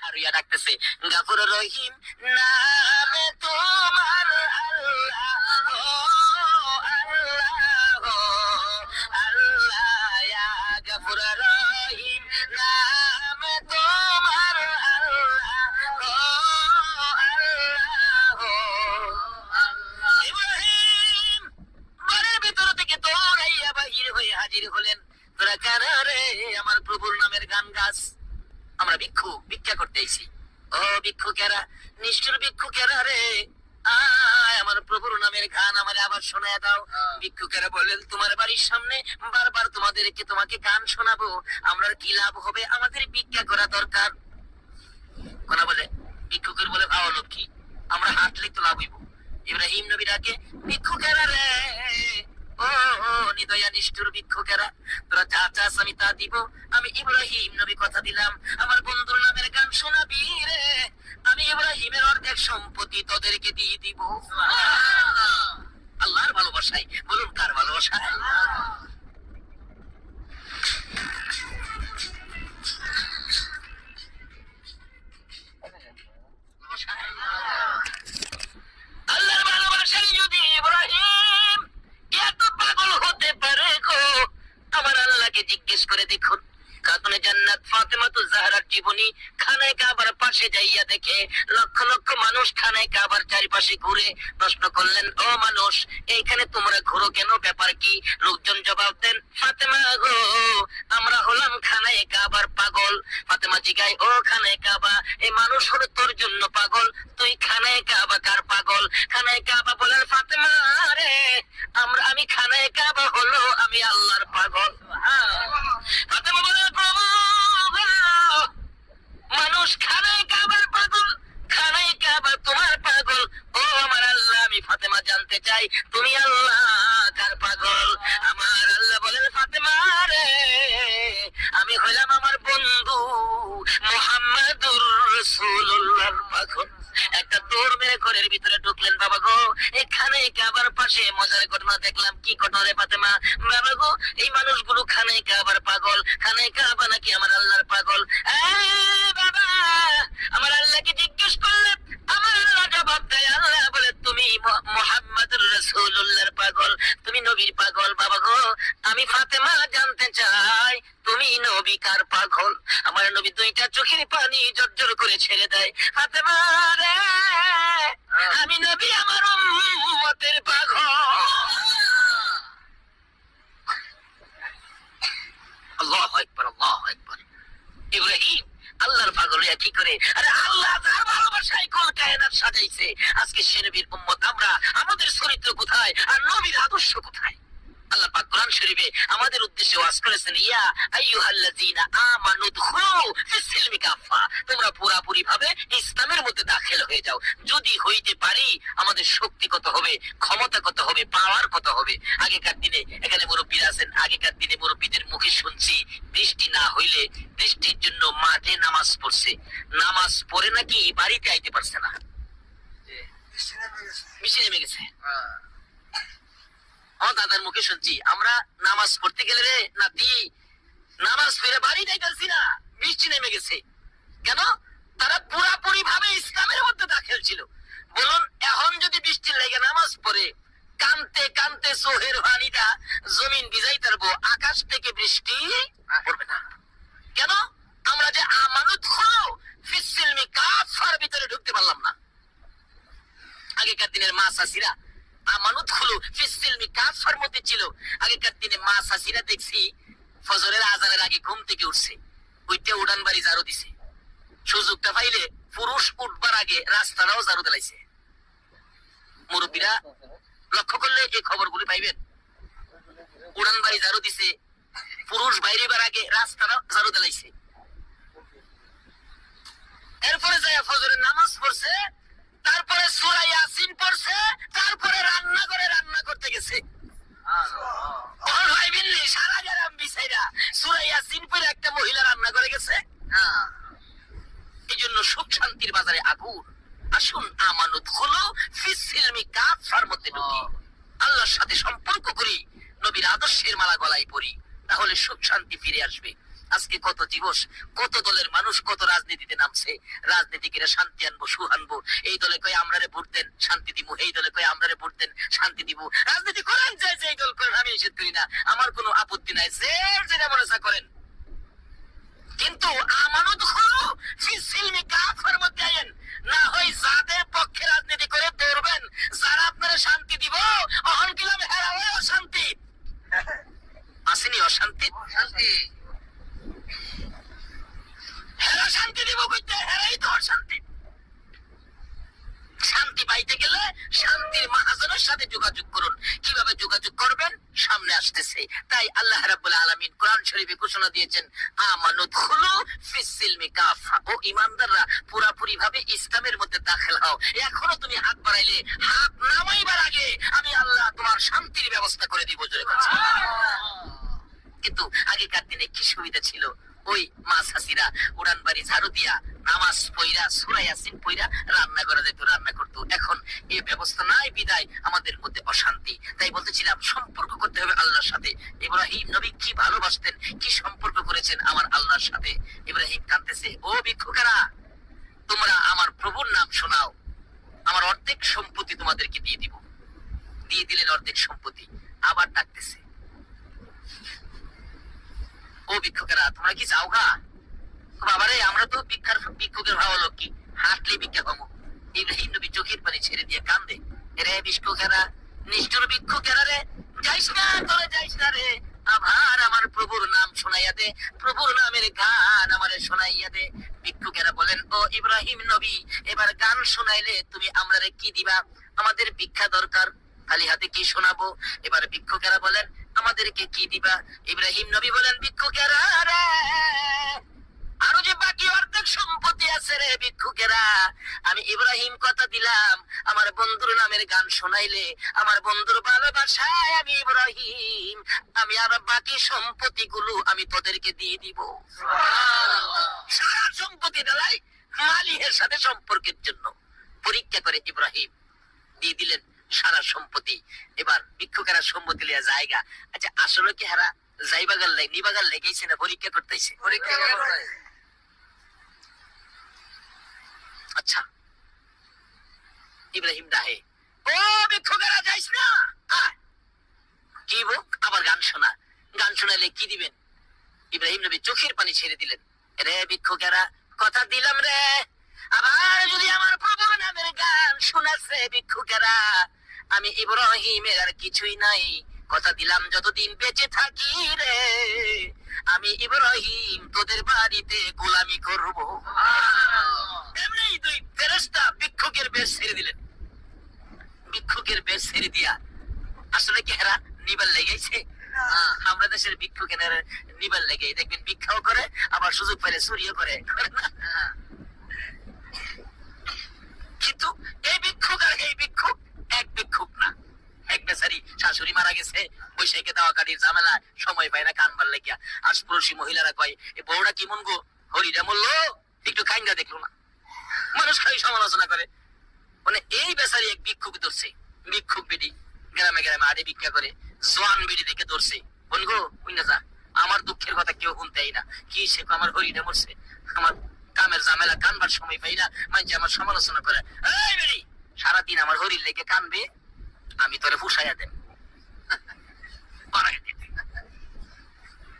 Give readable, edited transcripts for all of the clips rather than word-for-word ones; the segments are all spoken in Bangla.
আর ইয়া ডাকতেছে গাফুর রহিম নামে তোমার আল্লাহ আল্লাহ ইয়া গাফুর রহিম নামে তোমার আল্লাহ ইব্রাহিম ঘরের ভিতর থেকে দৌড়াইয়া বাহির হয়ে হাজির হলেন। তোরা কারা রে? আমার প্রভুর নামের গান গাছ। আমরা ভিক্ষা করতে আইছি। ও ভিক্ষুকেরা, নিষ্ঠুর ভিক্ষুকেরা রে, আমার প্রভুর নামের গান আমারে আবার শোনায় দাও। ভিক্ষুকেরা বললেন তোমার বাড়ির সামনে বারবার তোমাকে গান শোনাবো, আমরা কি লাভ হবে? আমাদের ভিক্ষা করা দরকার। কোনা বলে ভিক্ষুকের বলে ভাও লক্ষ্মী, আমরা হাঁটলে তো লাভ হইব। ইব্রাহিম নবী ডাকে ভিক্ষুকেরা রে, ও নিদয়া নিষ্ঠুর ভিক্ষুকেরা, তোরা যা চাস আমি তা দিব। আমি ইব্রাহিম নবী কথা দিলাম, আমার বন্ধুর নামের গান শোনাবি রে, আমি ইব্রাহিমের অর্ধেক সম্পত্তি তোদেরকে দিয়ে দিব। আল্লাহর ভালোবাসায়, বলুন কার ভালোবাসায়? আল্লাহর ভালোবাসায় যদি ইব্রাহিম এত পাগল হতে পারে গো, আমার আল্লাহকে জিজ্ঞেস করে দেখুন। খাতুনে জান্নাত ফাতেমাতুজ জাহরার জীবনী খানায়ে কাবার পাশে যাইয়া দেখে লক্ষ লক্ষ মানুষ খানায়ে কাবার চারিপাশে ঘুরে। প্রশ্ন করলেন, ও মানুষ, এইখানে তোমরা ঘুরো কেন? ব্যাপার কি? লোকজন জবাব দেন, ফাতেমা গো, আমরা হলাম খানায়ে কাবার পাগল। ফাতেমা জিগায়, ও খানায়ে কাবা, এই মানুষ হলো তোর জন্য পাগল, তুই খানায়ে কাবা কার পাগল? খানায়ে কাবা বলেন, ফাতেমা রে, আমি খানায়ে কাবা হলো আমি আল্লাহর পাগল। ফাতেমা বলে, প্রভু মানুষ খানায়ে কাবার পাগল, খানায়ে কাবা তোমার পাগল। ও আমার আল্লাহ, আমি ফাতেমা জানতে চাই তুমি আল্লাহ কার পাগল? আমার আল্লাহ বলেন, ফাতেমা রে, আমি হইলাম আমার বন্ধু মুহাম্মাদুর রাসূলুল্লাহর পাগল। একটা দৌড় মেরে ঘরের ভিতরে ঢুকলেন। বাবা গো, এখানে কাবার পাশে মজার ঘটনা দেখলাম। কি ঘটনা রে ফাতেমা? বাবা গো, এই মানুষগুলো খানায়ে কাবার পাগল, খানায়ে কাবা নাকি আমার আল্লাহর পাগল। বাবা, আমার আল্লাহকে জিজ্ঞেস করলেন, আমার আল্লাহ জবাব দেয়, আল্লাহ বলে তুমি মুহাম্মাদুর রাসূলুল্লাহর পাগল, তুমি নবীর পাগল। বাবা গো, আমি ফাতেমা জানতে চাই তুমি নবী কার পাগল? আমার নবী দুইটা চোখের পানি জর্জর করে ছেড়ে দেয়। ফাতেমা রে, আমি নবী আমার উম্মতের পাগল। আল্লাহু আকবার, আল্লাহু আকবার। ইব্রাহিম আল্লাহর পাগল হইয়া কি করে? আরে আল্লাহ তার ভালোবাসায় কোন কায়নাত সাজাইছে। আজকে সে নবীর উম্মত আমরা, আমাদের চরিত্র কোথায় আর নবীর আদর্শ কোথায়? আল্লাহ পাক কোরআন শরীফে আমাদের উদ্দেশ্যে ওয়াজ করেছেন, ইয়া আইয়ুহাল্লাযীনা আমানু দুখুলু ফিস-সিলমি কাফা, তোমরা পুরোপুরি ভাবে ইসলামের মধ্যে দাখিল হয়ে যাও। যদি হইতে পারি, আমাদের শক্তি কত হবে, ক্ষমতা কত হবে, পাওয়ার কত হবে। আগেকার দিনে এখানে মুরব্বীরা আছেন, আগেকার দিনে মুরব্বীদের মুখে শুনছি বৃষ্টি না হইলে বৃষ্টির জন্য মাঠে নামাজ পড়ছে, নামাজ পড়ে নাকি বাড়িতে আইতে পারছে না, বৃষ্টি নেমে গেছে। দাদার মুখে শুনছি, আমরা নামাজ পড়তে গেলে রে নাতি, নামাজ পড়ে বাড়ি যাইতেছি না, বৃষ্টি নেমে গেছে। কেন? তারা পুরাপুরি ভাবে ইসলামের মধ্যে দাখিল ছিল। বলুন, এখন যদি বৃষ্টির লেগে নামাজ পড়ে কানতে কানতে সোহের পানিটা জমিন ভিজাই পারবো, আকাশ থেকে বৃষ্টি পড়বে না। কেন? আমরা যে আমানত ফিস-সিলমি কাফার ভিতরে ঢুকতে পারলাম না। আগেকার দিনের মা চাচিরা আমানত হলো ফিস-সিলমি কাফার মধ্যে ছিল। আগেকার দিনে মা চাচিরা দেখছি ফজরের আজানের আগে ঘুম থেকে উঠছে, ওইটা উড়ান বাড়ি ঝাড়ু দিছে। সুযোগটা পাইলে পুরুষ উঠবার আগে রাস্তাটাও ঝাড়ু দিলাইছে। মুরব্বীরা লক্ষ্য করলে এই খবরগুলি পাইবেন। উড়ান বাড়ি ঝাড়ু দিছে, পুরুষ বাইরেবার আগে রাস্তাটাও ঝাড়ু দিলাইছে। এরপরে যায় ফজরের নামাজ পড়ছে, তারপরে সূরা ইয়াসিন পড়ছে, তারপরে রান্নাঘরে রান্না করতে গেছে। সারা গ্রাম বিছাইরা সূরা ইয়াসিন পড়ে একটা মহিলা রান্না করে গেছে। এই জন্য সুখ শান্তির বাজারে আগুন। আসুন আমানত হলো ফিস-সিলমি কাফার মধ্যে ঢুকি, আল্লাহর সাথে সম্পর্ক করি, নবীর আদর্শের মালা গলায় পড়ি, তাহলে সুখ শান্তি ফিরে আসবে। আজকে কত দিবস, কত দলের মানুষ, কত রাজনীতি রাজনীতিতে নামছে, রাজনীতিকেরা শান্তি আনবো, সুখ আনবো, এই দলে কয়ে আমরারে ভোট দেন শান্তি দিব, এই দলে কয়ে আমরারে ভোট দেন শান্তি দিব। রাজনীতি করেন, যে দল করেন, আমি নিষেধ করি না, আমার কোনো আপত্তি নাই, যেটা মনে করেন। কিন্তু আমানত হলো ফি সিলমি কাফের মধ্যে আইন, না হয় যাদের পক্ষে রাজনীতি করে দৌড়বেন, যারা আপনারা শান্তি দিব, অহন কিলাম হেরা হয় অশান্তি। আসেনি অশান্তি? হেরা শান্তি দিব কইতে, হেরাই তো অশান্তি। শান্তি পাইতে গেলে শান্তির মহাজনের সাথে যোগাযোগ করুন। কিভাবে যোগাযোগ করবেন? সামনে আসতেছে। তাই আল্লাহ রাব্বুল আলামিন কোরআন শরীফে ঘোষণা দিয়েছেন, আমানুদখুলু ফিস সিলমি কাফা, ও ঈমানদাররা পুরোপুরি ভাবে ইসলামের মধ্যে দাখিল হও। এখনো তুমি হাত বাড়াইলে, হাত নামাইবার আগে আমি আল্লাহ তোমার শান্তির ব্যবস্থা করে দিব। জোরে বলছি। কিন্তু আগেকার দিনে কি সুবিধা ছিল, ওই মা চাচিরা উড়ান বাড়ি ঝাড়ু দিয়া নামাজ পইরা সূরা ইয়াসিন পইরা রান্না করা যেত, রান্না করতো। এখন এই ব্যবস্থা নাই বিদায় আমাদের মধ্যে অশান্তি। তাই বলতেছিলাম সম্পর্ক করতে হবে আল্লাহর সাথে। ইব্রাহিম নবী কি ভালোবাসতেন, কি সম্পর্ক করেছেন আমার আল্লাহর সাথে। ইব্রাহিম কাঁদতেছে, ও ভিক্ষুকেরা তোমরা আমার প্রভুর নাম শোনাও, আমার অর্ধেক সম্পত্তি তোমাদেরকে দিয়ে দিব। দিয়ে দিলেন অর্ধেক সম্পত্তি। আবার ডাকতেছে, ও ভিক্ষুকেরা তোমরা কি চাও গা? বাবারে আমরা তো ভিক্ষুকের ভালো লোক, কি হাঁটলে ভিক্ষা পাবো। ইব্রাহিম নবী চোখের পানি ছেড়ে দিয়ে কান্দে, রে ভিক্ষুকেরা, নিষ্ঠুর ভিক্ষুকেরা রে, যাইস না, তোরা যাইস না রে, আবার আমার প্রভুর নাম শোনাইয়া দে, প্রভুর নামের গান আমারে শোনাইয়া দে। ভিক্ষুকেরা বলেন, ও ইব্রাহিম নবী এবার গান শোনাইলে তুমি আমরারে কি দিবা? আমাদের ভিক্ষা দরকার, খালি হাতে কি শোনাবো? এবার ভিক্ষুকেরা বলেন, আমাদেরকে কি দিবা? ইব্রাহিম নবী বলেন, ভিক্ষুকেরা রে, আরো যে বাকি অর্ধেক সম্পত্তি আছে রে ভিক্ষুকেরা, আমি ইব্রাহিম কথা দিলাম, আমার বন্ধুর নামের গান শোনাইলে, আমার বন্ধুর ভালোবাসায় আমি ইব্রাহিম, আমি আর বাকি সম্পত্তি গুলো আমি তোদেরকে দিয়ে দিব। সারা সম্পত্তি দেলাই মালিকের সাথে সম্পর্কের জন্য পরীক্ষা করে ইব্রাহিম দিয়ে দিলেন সারা সম্পত্তি। এবার ভিক্ষুকেরা সম্মতি লিয়া জায়গা। আচ্ছা আসলে কি হারা যাইবাগাল নিবাগাল লেগেছে না পরীক্ষা করতেছে? পরীক্ষা। আচ্ছা ইব্রাহিম ডাহে, ও ভিক্ষুকেরা যাইস না, কি বুক আবার গান শোনা, গান শোনাইলে কি দিবেন? ইব্রাহিম নবী চোখের পানি ছেড়ে দিলেন, রে ভিক্ষুকেরা কথা দিলাম রে, আবার যদি আমার প্রভুর নামের গান শোনাছে ভিক্ষুকেরা, আমি ইব্রাহিমের আর কিছুই নাই, কথা দিলাম যতদিন বেঁচে থাকি রে, আমি ইব্রাহিম তোদের বাড়িতে গোলামি করব। এমনি দুই ফেরেশতা ভিক্ষুকের বেশ ছেড়ে দিলেন। ভিক্ষুকের বেশ ছেড়ে দিয়া আসলে কি হেরা নিবার লেগেছে? আমরা দেশের ভিক্ষুকের নিবার লেগে দেখবেন ভিক্ষাও করে, আবার সুযোগ পেলে চুরিও করে। কিন্তু এই ভিক্ষুক আর এই ভিক্ষুক এক ভিক্ষুক না। এক বেচারি শাশুড়ি মারা গেছে, বৈশাখে দাওয়া কাটির ঝামেলা, সময় পায় না কানবার লেগিয়া। আশপুরসী মহিলারা কয়, এ বউটা কি মন গো, হরিরা মরলো, একটু খাইঙ্গা দেখলো না। মানুষ খাই সমালোচনা করে। মানে এই বেচারি এক ভিক্ষুক ধরছে, ভিক্ষুক বিড়ি গ্রামে গ্রামে আড়ে ভিক্ষা করে, জোয়ান বিড়ি দেখে ধরছে। বোন গো বুঝলে যা, আমার দুঃখের কথা কেউ শুনতেই না, কি সে আমার হরিটা মরছে, আমার কামের ঝামেলা কানবার সময় পাই না, মানে আমার সমালোচনা করে। এই বেড়ি সারাদিন আমার হরির লেগে কানবে, আমি তোরে ফুসাইয়া দেব।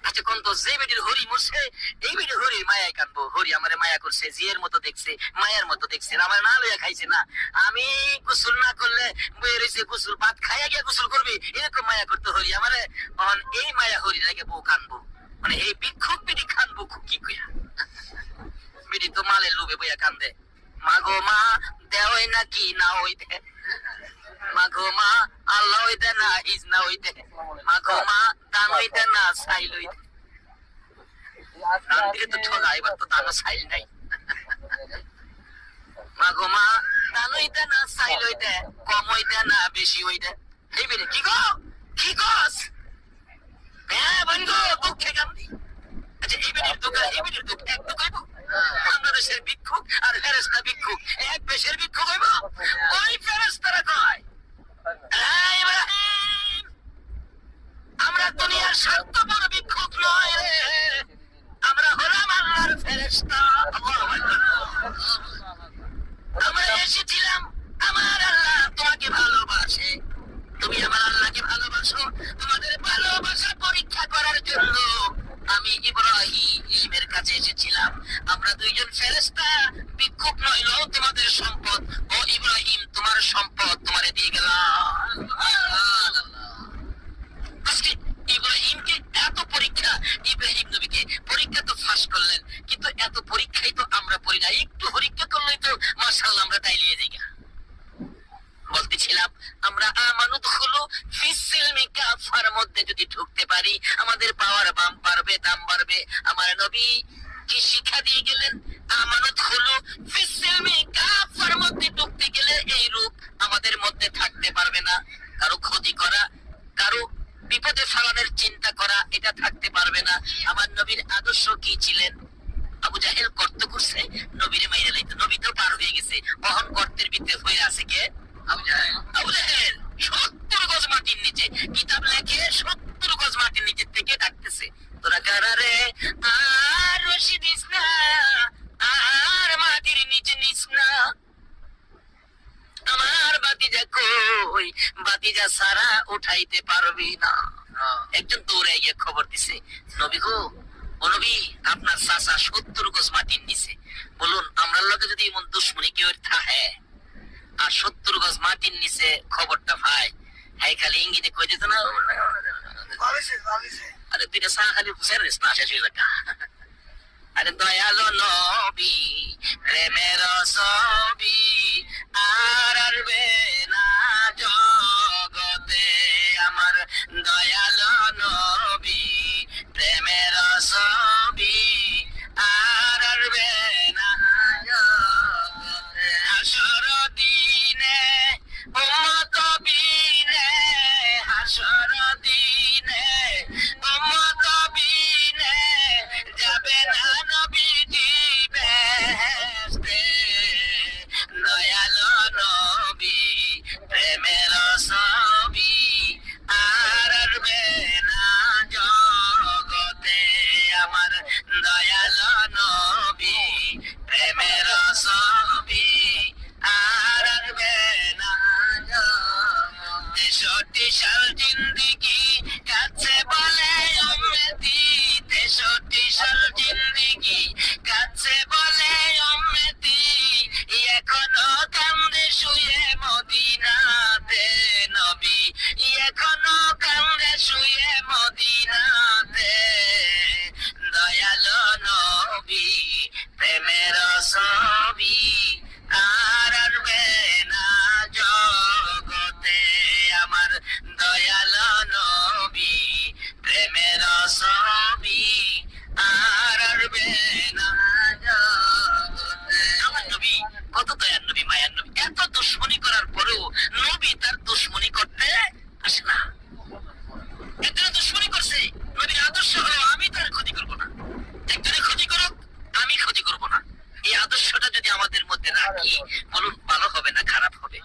আচ্ছা কোন তো যে বেটির হরি মরছে, এই বেটির হরির মায়ায় কানবো। হরি আমারে মায়া করছে, জিয়ের মতো দেখছে, মায়ের মতো দেখছে, আমার না লইয়া খাইছে না, আমি গোসল না করলে বয়ে রয়েছে, গোসল ভাত খাইয়া গিয়া গোসল করবি, এরকম মায়া করতে হরি আমারে। এই মায়া হরি লাগে বউ কানবো, মানে এই ভিক্ষুক বেটি কানবো কি কইয়া? বেটি তো মালের লোভে বইয়া কান্দে, মা গো মা দেওয়াই নাকি না ওই দে, মা গো মা আল্লাহ হইতে না ইজ না হইতে, মা গো মা দান হইতে না সাইল হইতে। দান দিলে তো ঠগা, এবার তো দানও সাইল নাই। মা গো মা দান হইতে না সাইল হইতে, কম হইতে না বেশি হইতে। এই বেরে কি গো, কি গস? হ্যাঁ বন্ধু দুঃখে কান্দি। আচ্ছা এই বেটির দুঃখ, এই বেটির দুঃখ এক দুঃখ হইব? বাংলাদেশের ভিক্ষুক আর ফেরেশতা ভিক্ষুক এক দেশের ভিক্ষুক হইব? ওই ফেরেশতারা কয়, আমরা দুনিয়ার স্বার্থপর ভিক্ষুক নয় রে, আমরা হলাম আল্লাহর ফেরেশতা। দিলাম, আমরা দুইজন ফেরেশতা বিক্ষোভ নইল তোমাদের সম্পদ, ও ইব্রাহিম তোমার সম্পদ তোমারে দিয়ে গেলাম। আজকে ইব্রাহিমকে এত পরীক্ষা, ইব্রাহিম নবীকে পরীক্ষা তো ফাঁস করলেন, কিন্তু এত পরীক্ষাই তো আমরা পড়ি না, একটু পরীক্ষা করলেই তো মাশাআল্লাহ আমরা তাইলিয়ে যাই। বলতেছিলাম আমরা আমানুত হলো ফিসিলমি কাফার মধ্যে যদি ঢুকতে পারি আমাদের পাওয়ার বাম বাড়বে, দাম বাড়বে। আমার নবী কি শিক্ষা দিয়ে গেলেন? আমানত হলো ফিসিলমি কাফার মধ্যে ঢুকতে গেলে এই রূপ আমাদের মধ্যে থাকতে পারবে না। কারো ক্ষতি করা, কারো বিপদে ফেলানোর চিন্তা করা, এটা থাকতে পারবে না। আমার নবীর আদর্শ কি ছিলেন? আবু জাহেল গর্ত করছে, নবীরে মাইরে লাইতো, নবী তো পার হয়ে গেছে, অহন গর্তের ভিতরে হয়ে আছে কে? আবু জাহেল 70 গজ মাটির নিচে, কিতাব লেখে 70 গজ মাটির নিচে থেকে ডাকতেছে, তোরা কারা রে? আর রশি দিস না, আর মাটির নিচে নিস না, আমার বাতিজা কই, বাতিজা সারা উঠাইতে পারবি না। একজন দৌড়ে গিয়ে খবর দিছে, নবী গো, ও নবী, আপনার চাচা 70 গজ মাটির নিচে, বলুন আমরা লোকে যদি এমন দুশ্মনী কেউ থাকে আর 70 গজ মাটির নিচে খবরটা ভাই, হ্যাঁ খালি ইঙ্গিতে কই দিত না, আরে দুইটা চা খালি শেষ না, শেষ হয়ে যাক। আরে দয়ালো নবী প্রেমের ছবি আর আরবে না জগতে, আমার দয়ালো নবী প্রেমের ছবি আর আরবে না জগতে। হাসর দিনে উম্মত বিনে, হাসর দিনে উম্মত বিনে যাবে না নবীজি বেহেশতে, দয়ালো নবী প্রেমের ছবি আর আরবে না জগতে, আমার দয়ালো নবী প্রেমের ছবি আর আরবে না জগতে। 63 সাল জিন্দেগি কাছে বলে উম্মতি, 63 সাল জিন্দেগি কাছে বলে উম্মতি, এখনো কান্দে শুয়ে মদিনাতে নবী, এখনো কান্দে শুয়ে মদিনাতে, দয়ালো নবী প্রেমের ছবি আর আরবে না জগতে, আমার দয়ালো নবী প্রেমের ছবি আর আরবে না জগতে। আমার নবী কত দয়ার নবী, মায়ার নবী, এত দুশ্মনী করার পরেও নবী তার দুশ্মনী করতে আসে না। একজনে দুশ্মনী করছে, নবীর আদর্শ হলো আমি তার ক্ষতি করবো না, একজনে ক্ষতি করুক আমি ক্ষতি করবো না। এই আদর্শটা যদি আমাদের মধ্যে রাখি, বলুন ভালো হবে না খারাপ হবে?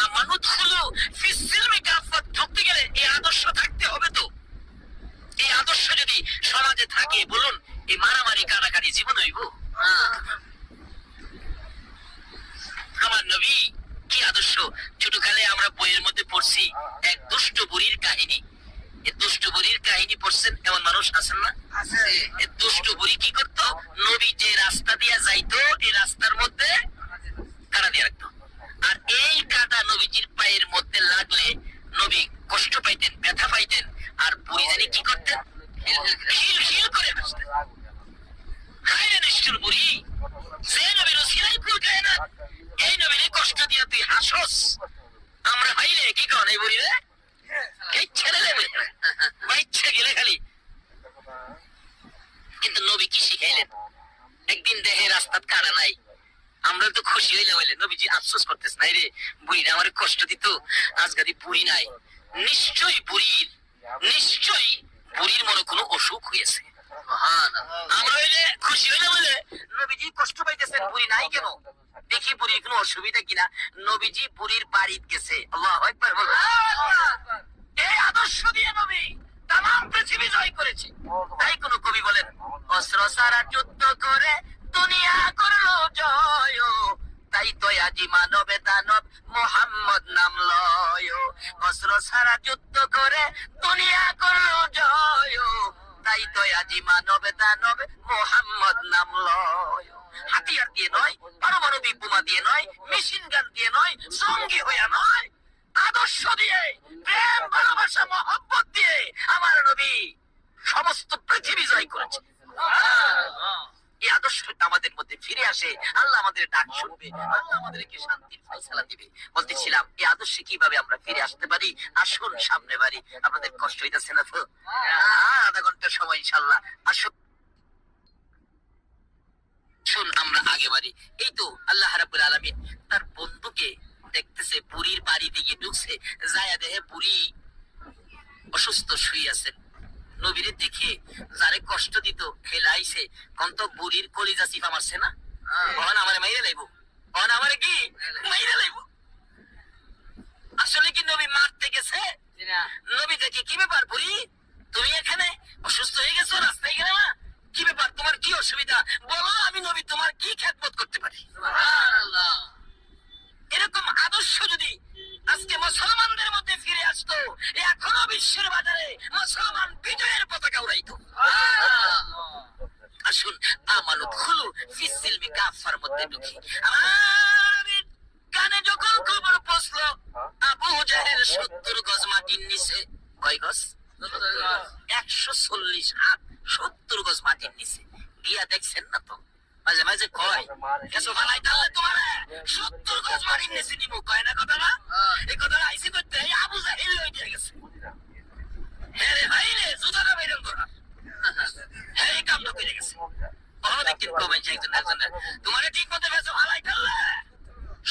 আমানত হলো ফিসিলমি কাফাত ঢুকতে গেলে এই আদর্শ থাকতে হবে। তো এই আদর্শ যদি সমাজে থাকে, বলুন এই মারামারি কারাকারি জীবন হইব? আমার নবী কি আদর্শ! ছোটকালে আমরা বইয়ের মধ্যে পড়ছি এক দুষ্ট বুড়ির কাহিনী। এই দুষ্ট বুড়ির কাহিনী পড়ছেন এমন মানুষ আছেন না? এই দুষ্ট বুড়ি কি করতো? নবী যে রাস্তা দিয়ে যাইতো এই রাস্তার মধ্যে কাটা দিয়ে রাখতো, আর এই কাটা নবীজির পায়ের মধ্যে লাগলে নবী কষ্ট পাইতেন, ব্যথা পাইতেন, আর বুড়ি জানি কি করতেন? হিল হিল করে বসতেন। হায় রে নিষ্ঠুর বুড়ি, যে নবীর ওসিলায় ভুল খায় না, এই নবীর কষ্ট দিয়ে তুই হাসস, আমরা ভাইলে কি কন এই বুড়ি রে, এই ছেড়ে দেবে বা ইচ্ছে গেলে খালি। কিন্তু নবী কি শিখাইলেন? একদিন দেহে রাস্তা কাটা নাই, আমরা তো খুশি হইলাম, হইলে নবীজি আফসোস করতেছ নাই রে, বুড়িরা আমার কষ্ট দিত, আজকাল বুড়ি নাই, নিশ্চয়ই বুড়ির মনে কোনো অসুখ হয়েছে। আমরা হইলে খুশি হইলাম, হইলে নবীজি কষ্ট পাইতেছেন, বুড়ি নাই কেন, দেখি বুড়ির কোনো অসুবিধা কিনা। নবীজি বুড়ির বাড়িতে গেছে, আল্লাহু আকবার বলুন। এই আদর্শ দিয়ে নবী তাম পৃথিবী জয় করেছে। তাই কোন কবি বলেন, অস্ত্র সারা যুদ্ধ করে দুনিয়া করলো জয়, তাই তো আজি মানবে দানব মোহাম্মদ নাম লয়। অস্ত্র সারা যুদ্ধ করে দুনিয়া করলো জয়, তাই তো আজি মানবে দানবে মোহাম্মদ নাম লয়। হাতিয়ার দিয়ে নয়, পারমাণবিক বোমা দিয়ে নয়, মেশিন গান দিয়ে নয়, সঙ্গী হইয়া নয়, আদর্শ দিয়ে, প্রেম ভালোবাসা মহব্বত দিয়ে আমার নবী সমস্ত পৃথিবী জয় করেছে। এই আদর্শটা আমাদের মধ্যে ফিরে আসে, আল্লাহ আমাদের ডাক শুনবে, আল্লাহ আমাদেরকে শান্তির ফয়সালা দিবে। বলতেছিলাম এই আদর্শে কিভাবে আমরা ফিরে আসতে পারি। আসুন সামনে বাড়ি। আপনাদের কষ্ট হইতেছে না তো? আধা ঘন্টার সময় ইনশাল্লাহ। আসুন শুন আমরা আগে বাড়ি। এই তো আল্লাহ রাব্বুল আলামিন তার বন্ধুকে দেখতেছে, বুড়ির বাড়ি দিকে ঢুকছে, যায়া দেখে বুড়ি অসুস্থ শুয়ে আছেন। নবীরে দেখে যারে কষ্ট দিত খেলাইছে, কোন তো বুড়ির কলিজা চিপা মারছে না, কখন আমারে মাইরে লাইব, কখন আমারে কি মাইরে লাইব। আসলে কি নবী মারতে গেছে? নবী দেখে কি ব্যাপার বুড়ি, তুমি এখানে অসুস্থ হয়ে গেছো, রাস্তায় গেলে না, কি ব্যাপার, তোমার কি অসুবিধা বলো, আমি নবী তোমার কি খেদমত করতে পারি। এরকম আদর্শ যদি আজকে মুসলমানদের মধ্যে ফিরে আসতো, এখনো বিশ্বের বাজারে মুসলমান বিজয়ের পতাকা উড়াইতো। আসুন আমানত খুলু ফিসিলমি কাফার মধ্যে ঢুকি। আমার কানে যখন খবর পৌঁছলো আবু জাহেল 70 গজ মাটির নিচে, কয় গজ? 140 হাত, 70 গজ মাটির নিচে গিয়া দেখছেন না তো? মাঝে মাঝে কয় কেসো ভালাই তাহলে তোমার 70 গজ মাটির নিচে নিব, কয় না কথা না? এই কথাটা আইসি করতে আবু জাহেল হয়ে দিয়ে গেছে। হ্যাঁ রে ভাই রে, জুতাটা বেরন করা, হ্যাঁ এই কামটা করে গেছে। অনেকদিন কমেছে একজন একজনের, তোমার ঠিক মতো বেসো ভালাই তাহলে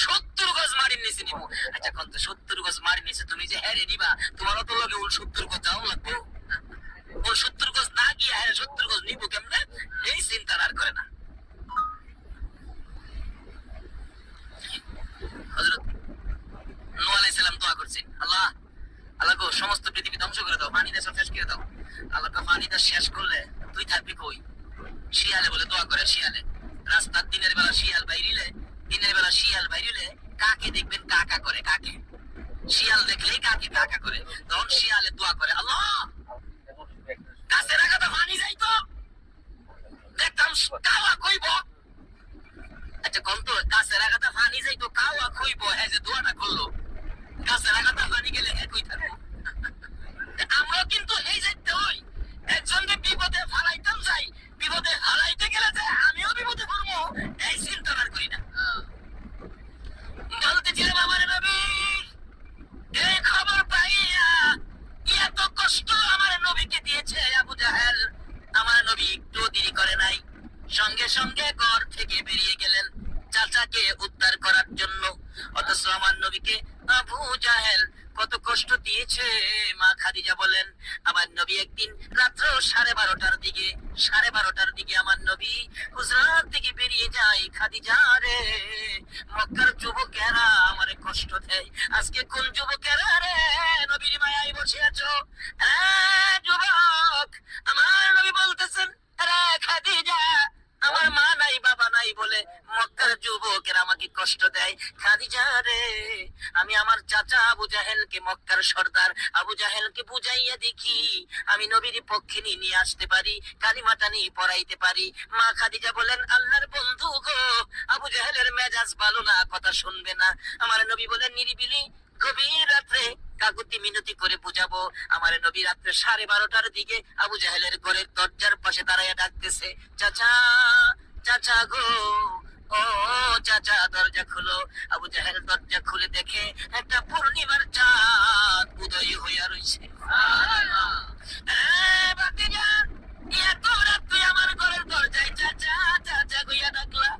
70 গজ মাটির নিচে নিব। আচ্ছা কোন তো 70 গজ মাটির নিচে তুমি যে হ্যাঁ রে নিবা, তোমার অত লগে 70 গজ যাও লাগবো, 70 গজ না গিয়ে হ্যাঁ 70 গজ নিব কেমনে, এই চিন্তা আর করে না। হযরত নূহ আলাইহিস সালাম দোয়া করছেন, আল্লাহ আল্লাহ গো সমস্ত পৃথিবী ধ্বংস করে দাও, পানিটা সব শেষ করে দাও। আল্লাহ পানিটা শেষ করলে তুই থাকবি কই? শিয়ালে বলে দোয়া করে, শিয়ালে রাস্তার দিনের বেলা শিয়াল বাইরিলে, দিনের বেলা শিয়াল বাইরিলে কাকে দেখবেন কাকা করে, কাকে শিয়াল দেখলেই কাকে কাকা করে, তখন শিয়ালে দোয়া করে, আল্লাহ গাছের আগাতে পানি যাইতো দেখতাম কাওয়া কইব। আচ্ছা কোন তো গাছের আগাতে পানি যাইতো কাওয়া কইব, হ্যাঁ যে দোয়াটা করলো, গাছের আগাতে পানি গেলে হ্যাঁ কই থাকবো। আমরাও কিন্তু এই যাইতে হই, একজনকে বিপদে ফালাইতাম যাই, বিপদে হারাইতে গেলে যে আমিও বিপদে পড়বো এই চিন্তা আর করি না। বলতেছিলাম আমার নবী এই খবর পাইয়া এত কষ্ট আমার নবীকে দিয়েছে আবু জাহেল, আমার নবী একটু দেরি করে নাই, সঙ্গে সঙ্গে ঘর থেকে বেরিয়ে গেলেন চাচাকে উদ্ধার করার জন্য। অথচ আমার নবীকে আবু জাহেল কত কষ্ট দিয়েছে। মা খাদিজা বলেন আমার নবী একদিন রাত্র 12:30টার দিকে আমার নবী হুজরাত থেকে বেরিয়ে যায়, খাদিজা রে মক্কার যুবকেরা আমারে কষ্ট দেয়, আজকে কোন যুবকেরা রে নবীর মায়ায় বসে আছো? যুবক আমার নবী বলতেছেন, রে খাদিজা আমার মা নাই বাবা নাই বলে মক্কার যুবকেরা আমাকে কষ্ট দেয়। খাদিজা রে আমি আমার চাচা আবু জাহেলকে, মক্কার সর্দার আবু জাহেলকে বুঝাইয়া দেখি আমি নবীর পক্ষে নিয়ে আসতে পারি, কালিমাটা নিয়ে পড়াইতে পারি। মা খাদিজা বলেন আল্লাহর বন্ধু গো, আবু জাহেলের মেজাজ ভালো না, কথা শুনবে না। আমার নবী বলেন নিরিবিলি গভীর রাত্রে কাকুতি মিনতি করে বুঝাবো। আমার নবী রাত্রে 12:30টার দিকে আবু জাহেলের ঘরের দরজার পাশে দাঁড়াইয়া ডাকতেছে, চাচা চাচা গো, ও চাচা দরজা খুলো। আবু জাহেল দরজা খুলে দেখে একটা পূর্ণিমার চাঁদ উদয় হইয়া রইছে। ভাতিজা এত রাত তুই আমার ঘরের দরজায় চাচা চাচা কইয়া ডাকলা?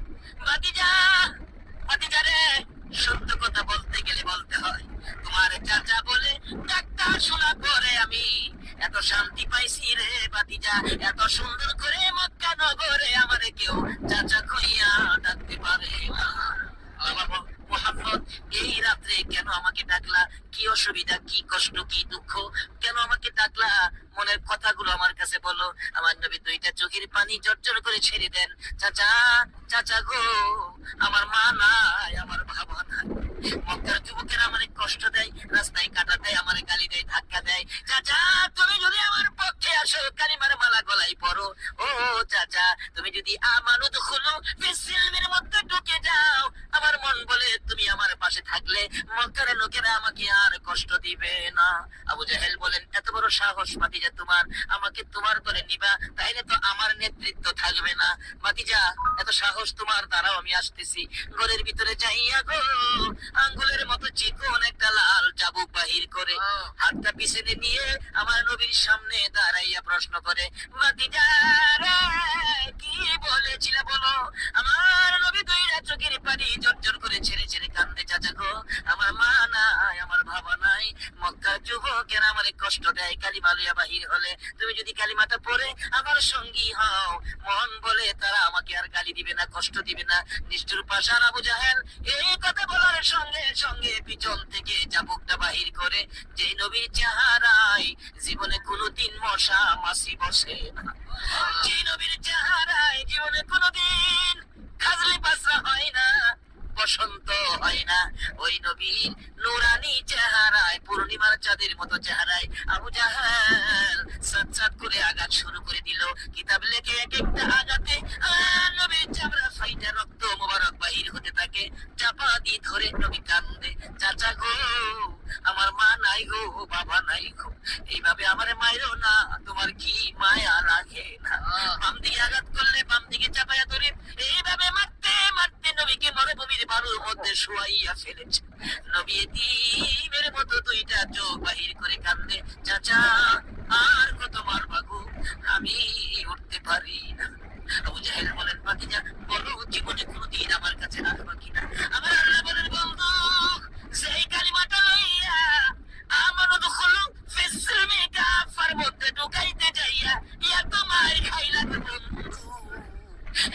ভাতিজা ভাতিজা রে সত্য কথা বলতে গেলে বলতে হয়, তোমার চাচা বলে ডাক্তার শোনার পরে আমি এত শান্তি পাইছি রে ভাতিজা, এত সুন্দর করে মক্কা নগরে আমারে কেউ চাচা কইয়া ডাকতে পারে না। মুহাম্মদ এই রাত্রে কেন আমাকে ডাকলা? কি অসুবিধা, কি কষ্ট, কি দুঃখ, কেন আমাকে ডাকলা? মনের কথাগুলো আমার কাছে বলো। আমার নবী দুইটা চোখের পানি জর্জর করে ছেড়ে দেন, চাচা চাচা গো আমার মা নাই, আমার বাবা নাই, মক্কার যুবকেরা আমারে কষ্ট দেয়, রাস্তায় কাটা দেয়, আমারে গালি দেয়, ধাক্কা দেয়। চাচা তুমি যদি আমার পক্ষে আসো, কালিমার মালা গলায় পরো। ও চাচা, তুমি যদি আমানত হলো ফিসিলমের মধ্যে ঢুকে যাও, আমার মন বলে তুমি আমার পাশে থাকলে মক্কার লোকেরা আমাকে আর কষ্ট দিবে না। আবু জাহেল বলেন, এত বড় সাহস ভাতিজা তোমার, আমাকে তোমার করে নিবা, তাইলে তো আমার নেতৃত্ব থাকবে না। ভাতিজা, এত সাহস তোমার, দাঁড়াও আমি আসতেছি। ঘরের ভিতরে যাইয়া গো আঙ্গুলের মতো চিকন একটা লাল চাবুক বাহির করে হাতটা পিছনে নিয়ে আমার নবীর সামনে দাঁড়াইয়া প্রশ্ন করে, ভাতিজা রে, কি বলেছিলে বলো? আমার নবী দুইটা চোখের পানি ঝরঝর করে ছেড়ে ছেড়ে কান্দে। চাচা গো, আমার মা নাই, আমার বাবা নাই, মক্কার যুবকেরা আমারে কষ্ট দেয় কালিমা লইয়া বাহির হলে। তুমি যদি কালিমাটা পড়ে আমার সঙ্গী হও, মন বলে তারা আমাকে আর গালি দিবে না, কষ্ট দিবে না। নিষ্ঠুর পাষাণ আবু জাহেল এই কথা বলার সঙ্গে সঙ্গে পিছন থেকে চাবুকটা বাহির করে, যে নবীর চেহারায় জীবনে কোনোদিন মশা মাছি বসে না, যে নবীর চেহারায় জীবনে কোনোদিন খাজলি পাসরা হয় না, বসন্ত হয় না, ওই নবীর নুরানি চেহারায়, পূর্ণিমার চাঁদের মতো চেহারায় আবু জাহেল সাত করে আঘাত শুরু করে দিল। কিতাব লেখে এক একটা আঘাতে নবীর চামড়া ফাইটা রক্ত মোবারক বাহির হতে থাকে। চাপা দিয়ে ধরে নবী কান্দে, চাচা গো, আমার মা নাই গো, বাবা নাই গো, এইভাবে আমার মায়েরও না, তোমার কি মায়া লাগে না? বাম দিকে আঘাত করলে বাম দিকে চাপাইয়া ধরে এইভাবে মারতে মারতে নবীকে মরুভূমির বালুর মধ্যে শুয়াইয়া ফেলেছে। নবী এতিমের মতো দুইটা চোখ বাহির করে কান্দে, চাচা আর কত মারবা গো, আমি উঠতে পারি না। আবু জাহেল বলেন, ভাতিজা বলো, জীবনে কোনোদিন আমার কাছে আসবা কিনা? আমার আল্লাহ বলেন, বন্ধু, সেই কালিমাটা লইয়া আমানত হলো ফিসিলমে কাফার মধ্যে ঢুকাইতে যাইয়া ইয়া তোমার খাইলা গো বন্ধু,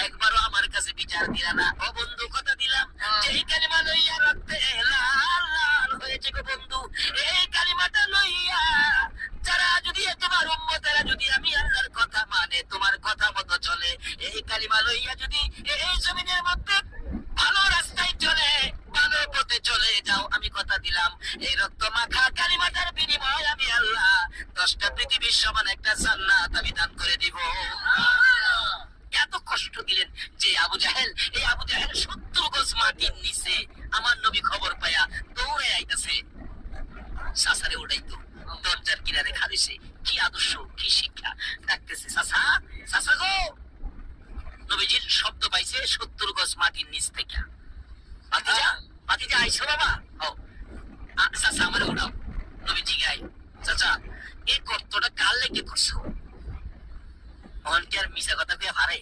একবারও আমার কাছে বিচার দিলা না। ও বন্ধু, কথা দিলাম, এই কালিমা লইয়া রক্তে লাল লাল হয়েছে গো বন্ধু। এই কালিমাটা লইয়া যারা যদি তোমার উম্মতেরা যদি আমি আল্লাহর কথা মানে, তোমার কথা মতো চলে, এই কালিমা লইয়া যদি এই জমিনের মধ্যে ভালো রাস্তায় চলে, ভালো পথে চলে যাও, আমি কথা দিলাম, এই রক্ত মাখা কালিমাটার বিনিময় আমি আল্লাহ 10টা পৃথিবীর সমান একটা জান্নাত আমি দান করে দিব। এত কষ্ট দিলেন যে আবু জাহেল, এই আবু জাহেল 70 গজ মাটির নিচে আমার নবী খবর পায়া দৌড়ে আইতাছে, সাসারে উঠাইতো, দরজার কিনারে খালিছে। কি আদর্শ, কি শিক্ষা! ডাকতেছে, সাসা, সাসা গো। নবীজির শব্দ পাইছে 70 গজ মাটির নিচ থেকে। ভাতিজা, ভাতিজা আইছো বাবা? ও চাচা, আমার উঠাও। নবীজি গাই, চাচা এই কর্তটা কার লেগে করছো? মন কি আর মিশা কথা কে হারে?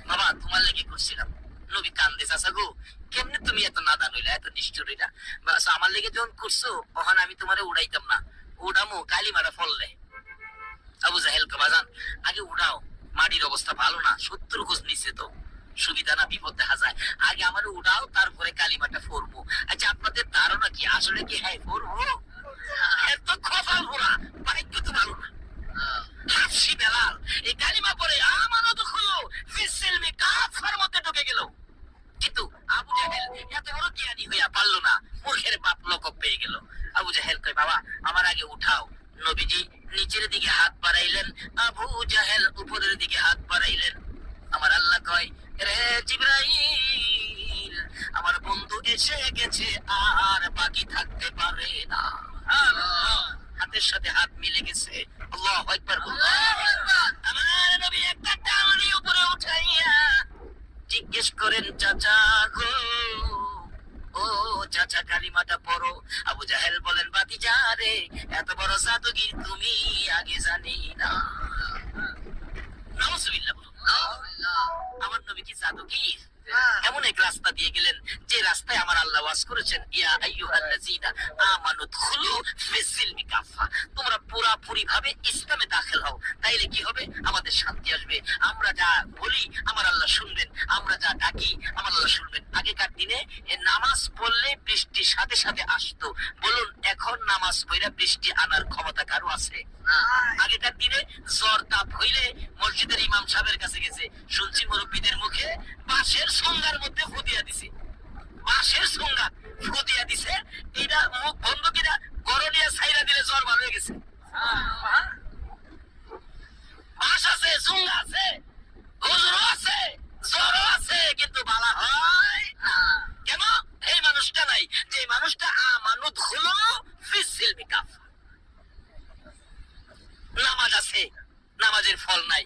বাবা তোমার লেগে করছিলাম। নবী কান্দে, চাচা গো, কেমনে তুমি এত নাদান হইলা, এত নিষ্ঠুর হইলা? আমার লেগে যখন করছো, ওখানে আমি তোমারে উড়াইতাম না, উড়ামো কালিমাটা ফললে। আবু জাহেল কে, বাজান আগে উড়াও, মাটির অবস্থা ভালো না, 70 গজ নিচে তো সুবিধা না, বিপদ দেখা যায়, আগে আমার উড়াও, তারপরে কালিমাটা ফোরবো। আচ্ছা, আপনাদের ধারণা কি আসলে কি হ্যাঁ ফোরবো? এত কপাল পোড়া, ভাগ্য তো ভালো না। হাফসি বেলাল এই কালিমা পড়ে আমানত হলো ফিসিলমে কাফার মধ্যে ঢুকে গেল। কিন্তু আবু জাহেল এত বড় জ্ঞানী হইয়া পারলো না, মূর্খের বাপ লকব পেয়ে গেল। আবু জাহেল কয়, বাবা আমার আগে উঠাও। নবীজি নিচের দিকে হাত বাড়াইলেন, আবু জাহেল উপরের দিকে হাত বাড়াইলেন। আমার আল্লাহ কয়, রে জিবরাইল, আমার বন্ধু এসে গেছে, আর বাকি থাকতে পারে না। হাতের সাথে হাত মিলে গেছে। আল্লাহু আকবার, আল্লাহু আকবার। আমার নবী একটা টাউনি উপরে উঠাইয়া জিজ্ঞেস করেন, চাচা গো, ও চাচা কালিমাটা পড়ো। আবু জাহেল বলেন, ভাতিজা রে, এত বড় জাদুগির তুমি আগে জানি না। নাউজুবিল্লাহ। আমার নবী কি জাদুগির? এমন এক রাস্তা দিয়ে গেলেন যে রাস্তায় আমার আল্লাহ ওয়াজ করেছেন, ইয়া আইয়ুহাল্লাযীনা আমানু দুখুলু ফিসসিলমি কাফা, তোমরা পুরোপুরি ভাবে ইসলামে দাখিল হও, তাইলে কি হবে? আমাদের শান্তি আসবে। আমরা যা বলি আমার আল্লাহ শুনবেন, আমরা যা ডাকি আমার আল্লাহ শুনবেন। আগেকার দিনে নামাজ পড়লে বৃষ্টি সাথে সাথে আসতো, বলুন এখন নামাজ পড়লে বৃষ্টি আনার ক্ষমতা কারো আছে? আগেকার দিনে জ্বর তাপ হইলে মসজিদের ইমাম সাহেবের কাছে গেছে, শুনছি মুরব্বীদের মুখে বাঁশের সংজ্ঞার মধ্যে ফুদিয়া দিছে। বাঁশের সুঙ্গা ফু দিয়া দিছে, এটা মুখ বন্ধ কিনা গরলিয়া ছাইরা দিলে জ্বর ভালো হয়ে গেছে। বাঁশ আছে, সুঙ্গা আছে, হুজুরও আছে, জ্বরও আছে, কিন্তু বালা হয় না। কেন? এই মানুষটা নাই, যে মানুষটা আমানুত হলো ফিসিল বিকাফ। নামাজ আছে, নামাজের ফল নাই।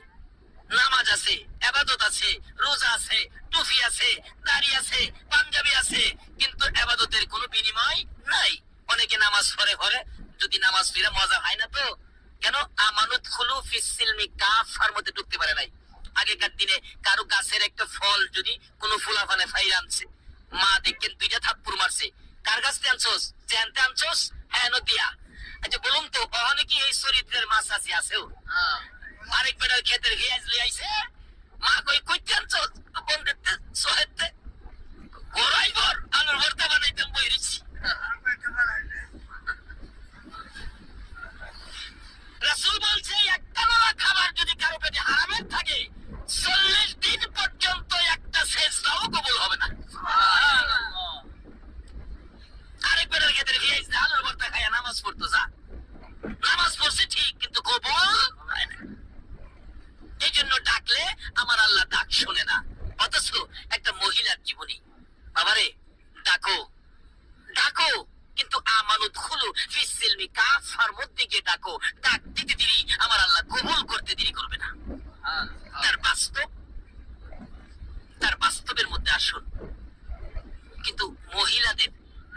নামাজ আছে, ইবাদত আছে, রোজা আছে, টুপি আছে, দাড়ি আছে, পাঞ্জাবি আছে, কিন্তু ইবাদতের কোনো বিনিময় নাই। অনেকে নামাজ পড়ে ঘরে, যদি নামাজ পড়ে মজা হয় না তো। কেন? আমানত হলো ফিসিলমি কাফার মধ্যে ঢুকতে পারে নাই। আগেকার দিনে কারো গাছের একটা ফল যদি কোনো ফুলাফানে ফাইর আনছে, মা দেখেন 2টা থাপ্পড় মারছে, কার কাছ থেকে আনছোস? জানতে আনছোস? হ্যাঁ নদিয়া। আচ্ছা বলুন তো, অনেকে এই চরিত্রের মাছ আছে আছেও? আরেক বেটার ক্ষেতের পেঁয়াজ লিয়ে আইছে, মা কই কইতে আনছোস? বন্ধুতে সোহেতে গোড়াই ঘর আলুর ভর্তা বানাইতাম বইরিছি। রাসূল বলছে একটা বেলা খাবার যদি কারো পেটে হারামের থাকে 40 দিন পর্যন্ত একটা সেজদাও কবুল হবে না। আরেক বেটার ক্ষেতের পেঁয়াজ আলুর ভর্তা খাইয়া নামাজ পড়তো, যা নামাজ পড়ছে ঠিক, কিন্তু কবুল হয় না। এই জন্য ডাকলে আমার আল্লাহ ডাক শোনে না। অথচ একটা মহিলার জীবনী, বাবারে ডাকো ডাকো, কিন্তু আমানত খুলু ফিসিলমি কাফার মধ্যে গিয়ে ডাকো, ডাক দিতে দেরি আমার আল্লাহ কবুল করতে দেরি করবে না। তার বাস্তবের মধ্যে আসুন। কিন্তু মহিলাদের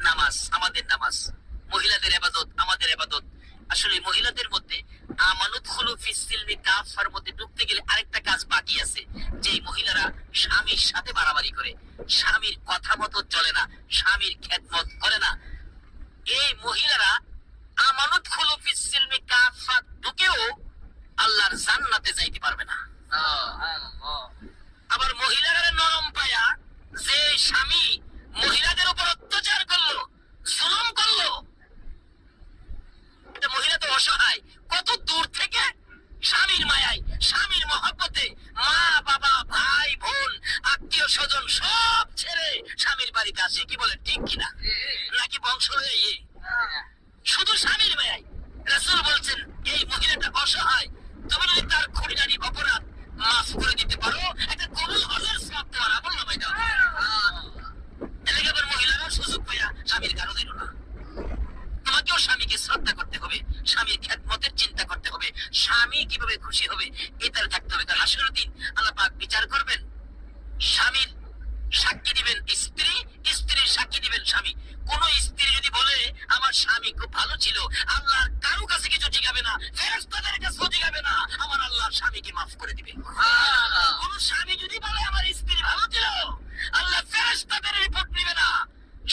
নামাজ আমাদের নামাজ, মহিলাদের ইবাদত আমাদের ইবাদত। আসলে মহিলাদের মধ্যে আমানত খুলু ফিসিলমি কাফার মধ্যে ঢুকতে গেলে আরেকটা কাজ বাকি আছে। যে মহিলারা স্বামীর সাথে বাড়াবাড়ি করে, স্বামীর কথা মতো চলে না, স্বামীর খেদমত করে না, এই মহিলারা আমানত খুলু ফিসিলমি কাফা ঢুকেও আল্লাহর জান্নাতে যাইতে পারবে না। আবার মহিলারা নরম পায়া যে স্বামী মহিলাদের উপর অত্যাচার করলো, জুলুম করলো, মহিলা তো অসহায়, কত দূর থেকে স্বামীর মায়ায়, স্বামীর মহব্বতে মা বাবা ভাই বোন আত্মীয় স্বজন সব ছেড়ে স্বামীর বাড়িতে আসে। কি বলে, ঠিক কিনা? নাকি বংশ হয়ে শুধু স্বামীর মায়ায়? রাসূল বলছেন এই মহিলাটা অসহায়, তুমি যদি তার খুঁটিনাটি অপরাধ মাফ করে দিতে পারো, একটা কবুল হজের সওয়াব তোমার আমল নামায় দাও। এলাকা আবার মহিলারা সুযোগ পায়া স্বামীর গারো দিল না। তোমাকেও স্বামীকে শ্রদ্ধা করতে হবে, স্বামীর খেদমতের চিন্তা করতে হবে, স্বামী কিভাবে খুশি হবে এটার থাকতে হবে। কারণ হাসরের দিন আল্লাহ পাক বিচার করবেন, স্বামীর সাক্ষী দিবেন স্ত্রী, স্ত্রীর সাক্ষী দিবেন স্বামী। কোন স্ত্রী যদি বলে আমার স্বামী খুব ভালো ছিল, আল্লাহর কারো কাছে কিছু জিগাবে না, ফেরেশতাদের কাছেও জিগাবে না, আমার আল্লাহ স্বামীকে মাফ করে দিবে। কোন স্বামী যদি বলে আমার স্ত্রী ভালো ছিল, আল্লাহ ফেরেশতাদের রিপোর্ট নেবে না,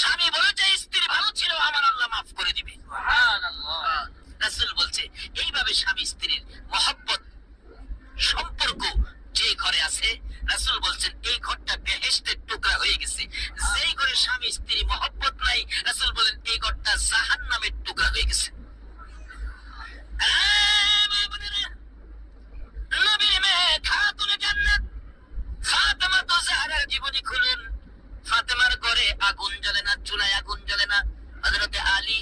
স্বামী বলেছে স্ত্রী ভালো ছিল, আমার আল্লাহ মাফ করে দিবে। রাসূল বলছে এইভাবে স্বামী স্ত্রীর মহব্বত সম্পর্ক যে ঘরে আছে, রাসূল বলছেন এই ঘরটা বেহেশতের টুকরা হয়ে গেছে। যেই ঘরে স্বামী স্ত্রী মহব্বত নাই, রাসূল বলেন এই ঘরটা জাহান্নামের টুকরা হয়ে গেছে। নবীর মেয়ে খাতুনে জান্নাত ফাতেমা তো জাহরার জীবনী খুলুন। ফাতেমার ঘরে আগুন জ্বলে না, চুলায় আগুন জ্বলে না। হযরতে আলী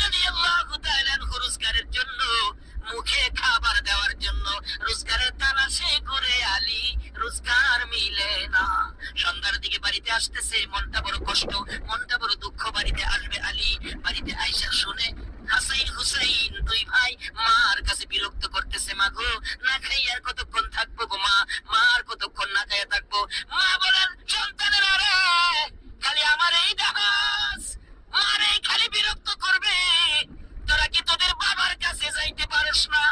রাদিয়াল্লাহু তাআলা রোজগারের জন্য, মুখে খাবার দেওয়ার জন্য রোজগারের তালাশে ঘুরে আলী, রোজগার মিলে না। সন্ধ্যার দিকে বাড়িতে আসতেছে, মনটা বড় কষ্ট, মনটা বড় দুঃখ। বাড়িতে আসবে আলী, বাড়িতে আয়েশা শুনে হাসাইন হুসাইন 2 ভাই মার কাছে বিরক্ত করতেছে, মা গো না খাই আর কতক্ষণ থাকবো গো মা, মা আর কতক্ষণ না খাইয়া থাকবো। মা বলেন সন্তানের আরে খালি আমার এই দাস, মারে খালি বিরক্ত করবে, তোরা কি তোদের বাবার কাছে যাইতে পারিস না?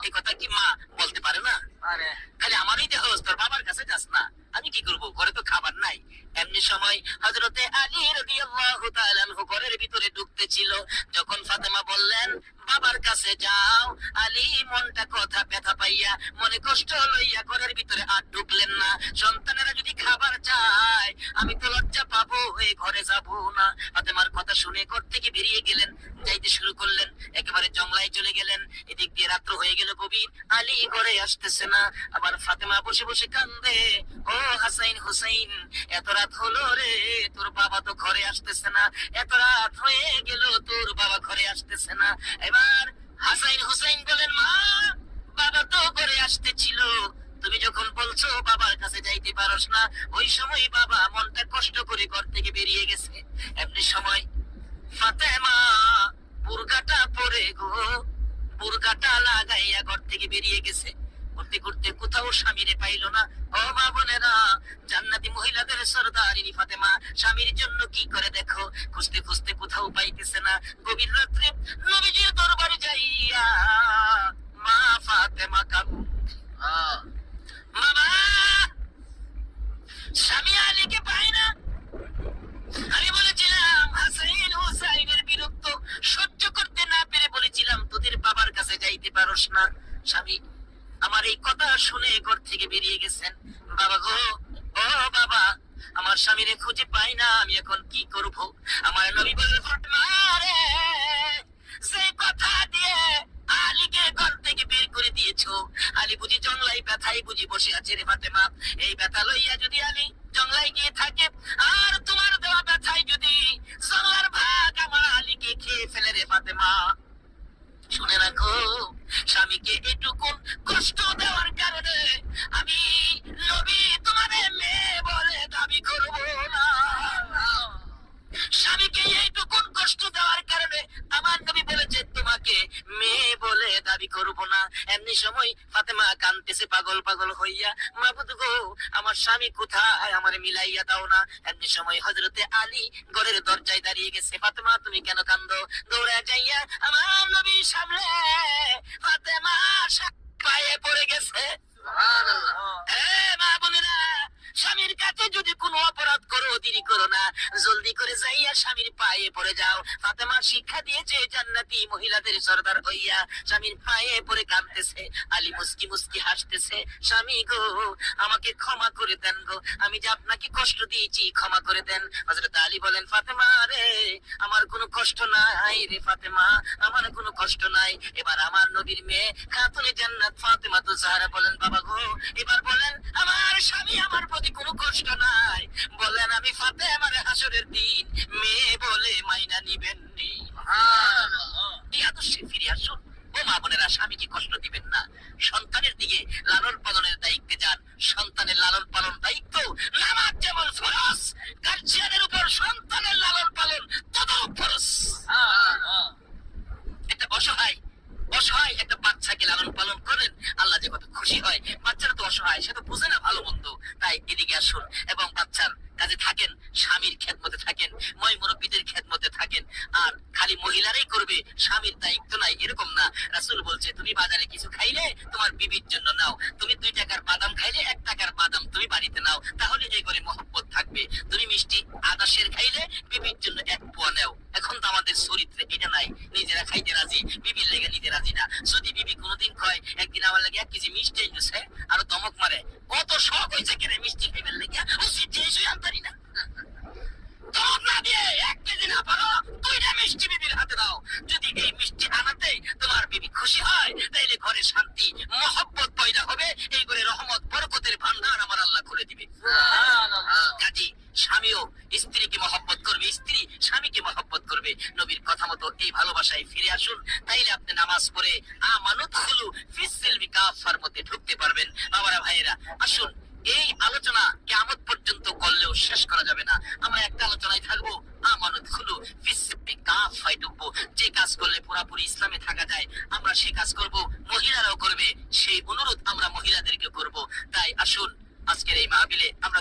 এই কথা কি মা বলতে পারে না? খালি আমারই দেহ, তোর বাবার কাছে যাস না, আমি কি করবো, ঘরে তো খাবার নাই। এমনি সময় হযরতে আলী রাদিয়াল্লাহু পাইয়া মনে কষ্ট লইয়া ঘরের ভিতরে আর ঢুকলেন না। সন্তানেরা যদি খাবার চায় আমি তো লজ্জা পাবো, এই ঘরে যাবো না। ফাতেমার কথা শুনে ঘর থেকে বেরিয়ে গেলেন, যাইতে শুরু করলেন, একেবারে জংলায় চলে গেলেন। এদিক দিয়ে রাত্র হয়ে গেল গভীর, আলী ঘরে আসতেছে না। আবার ফাতেমা বসে বসে কান্দে, ও হাসাইন হুসাইন, এত রাত হলো রে, তোর বাবা তো ঘরে আসতেছে না, এত রাত হয়ে গেল তোর বাবা ঘরে আসতেছে না। এবার হাসাইন হুসাইন বলেন, মা বাবা তো ঘরে আসতেছিল, তুমি যখন বলছো বাবার কাছে যাইতে পারস না, ওই সময় বাবা মনটা কষ্ট করে ঘর থেকে বেরিয়ে গেছে। এমনি সময় ফাতেমা বুরকাটা পরে গো, বুরকাটা লাগাইয়া ঘর থেকে বেরিয়ে গেছে। ঘুরতে ঘুরতে কোথাও স্বামীরে পাইল না। ও মা বোনেরা, জান্নাতি মহিলাদের সরদারিনী ফাতেমা স্বামীর জন্য কি করে দেখো, খুঁজতে খুঁজতে কোথাও পাইতেছে না। গভীর রাত্রে নবীজির দরবারে যাইয়া মা ফাতেমা কাবু, বাবা স্বামী আলীকে পাই না। আমি বলেছিলাম হাসাইন হুসাইনের বিরক্ত সহ্য করতে না পেরে বলেছিলাম তোদের বাবার কাছে যাইতে পারস না। স্বামী আমার এই কথা শুনে ঘর থেকে বেরিয়ে গেছেন। বাবা গো, ও বাবা, আমার স্বামীরে খুঁজে পাই না, আমি এখন কি করব? আমার নবী বললেন, ফাতেমা রে, যে কথা দিয়ে আলীকে ঘর থেকে বের করে দিয়েছো, আলী বুঝি জংলাই ব্যথায় বুঝি বসে আছে রে ফাতেমা। এই ব্যথা লইয়া যদি আলী জংলাই গিয়ে থাকে, আর তোমার দেওয়া ব্যথায় যদি জংলার ভাগ আমার আলীকে খেয়ে ফেলে রে ফাতেমা, শুনে রাখো, স্বামীকে এটুকু কষ্ট দেওয়ার কারণে আমি নবী তোমারে মেয়ে বলে দাবি করব না। স্বামীকে এইটুকু কষ্ট দেওয়ার কারণে আমার নবী বলেছে তোমাকে মেয়ে বলে দাবি করব না। এমনি সময় ফাতেমা কাঁদতেছে পাগল পাগল হইয়া, মাবুদ গো, আমার স্বামী কোথায়, আমারে মিলাইয়া দাও না। এমনি সময় হযরতে আলী ঘরের দরজায় দাঁড়িয়ে গেছে। ফাতেমা তুমি কেন কান্দো? দৌড়ে যাইয়া আমার নবীর সামনে ফাতেমা পায়ে পড়ে গেছে। মা বোনেরা, স্বামীর কাছে যদি কোনো অপরাধ করো দেরি করো না, জলদি করে যাইয়া স্বামীর পায়ে পড়ে যাও। ফাতেমা শিক্ষা দিয়েছে জান্নাতি মহিলাদের সরদার হইয়া স্বামীর পায়ে পড়ে কাঁদতেছে। আলী মুস্কি মুস্কি হাসতেছে, স্বামী গো, আমাকে ক্ষমা করে দেন গো, আমি যে আপনাকে কষ্ট দিয়েছি, ক্ষমা করে দেন। হযরত আলী বলেন, ফাতেমা রে, আমার কোনো কষ্ট নাই রে ফাতেমা, আমার কোনো কষ্ট নাই। এবার আমার নবীর মেয়ে খাতুনে জান্নাত ফাতেমা তো জাহরা বলেন, বাবা গো, এবার বলেন আমার স্বামী আমার প্রতি কোনো কষ্ট নাই, বলেন আমি ফাতেমার হাসরের দিন মেয়ে বলে মাইনা নিবেন নি। এই আদর্শে ফিরে আসুন। ও মা বোনেরা, স্বামীকে কষ্ট দিবেন না, সন্তানের দিকে লালন পালনের দায়িত্বে যান। সন্তানের লালন পালন দায়িত্ব নামাজ যেমন ফরজ, গার্জিয়ানের উপর সন্তানের লালন পালন ততও ফরজ। একটা অসহায় অসহায় একটা বাচ্চাকে লালন পালন করেন, আল্লাহ যে কত খুশি হয়। বাচ্চারা তো অসহায়, সে তো বুঝে না ভালো মন্দ। তাই এদিকে আসুন এবং বাচ্চার কাজে থাকেন, স্বামীর খেদমতে থাকেন, ময় মুরব্বীদের খেদমতে থাকেন। আর খালি মহিলারাই করবে, স্বামীর দায়িত্ব নাই এরকম না। রাসূল বলছে, তুমি বাজারে কিছু খাইলে তোমার বিবির জন্য নাও, তুমি 2 টাকার বাদাম খাইলে 1 টাকার বাদাম তুমি বাড়িতে নাও, তাহলে এই ঘরে মহব্বত থাকবে। তুমি মিষ্টি আদা শের খাইলে বিবির জন্য 1 পোয়া নাও। এখন তো আমাদের চরিত্রে এটা নাই, নিজেরা খাইতে রাজি, বিবির লেগে নিতে রাজি না। যদি বিবি কোনোদিন কয় একদিন আমার লাগে 1 কেজি মিষ্টি এনেছে, আরো দমক মারে, অত শখ হয়েছে কেন মিষ্টি খাইবার লেগে, ও সিটি এসে আনতারি না। দমক না দিয়ে 1 কেজি না পারো 2টা মিষ্টি বিবির হাতে দাও। যদি এই মিষ্টি আনাতে তোমার বিবি খুশি হয়, তাইলে ঘরে শান্তি মহব্বত পয়দা হবে, এই ঘরে রহমত বরকতের ভান্ডার আমার আল্লাহ খুলে দিবে। কাজী স্বামীও স্ত্রীকে মহব্বত করবে, স্ত্রী স্বামীকে মহব্বত করবে। নবীর কথা মতো এই ভালোবাসায় ফিরে আসুন, তাইলে আপনি নামাজ পড়ে আমানত খুলু ফিসসিলমি কাফার মধ্যে ঢুকতে পারবেন। বাবারা ভাইয়েরা, আসুন এই আলোচনা কিয়ামত পর্যন্ত করলেও শেষ করা যাবে না। আমরা একটা আলোচনায় থাকবো, আমানত খুলু ফিসসিলমি কাফায় ঢুকবো। যে কাজ করলে পুরোপুরি ইসলামে থাকা যায় আমরা সেই কাজ করব, মহিলারাও করবে, সেই অনুরোধ আমরা মহিলাদেরকে করব। তাই আসুন আজকের এই মাহফিলে আমরা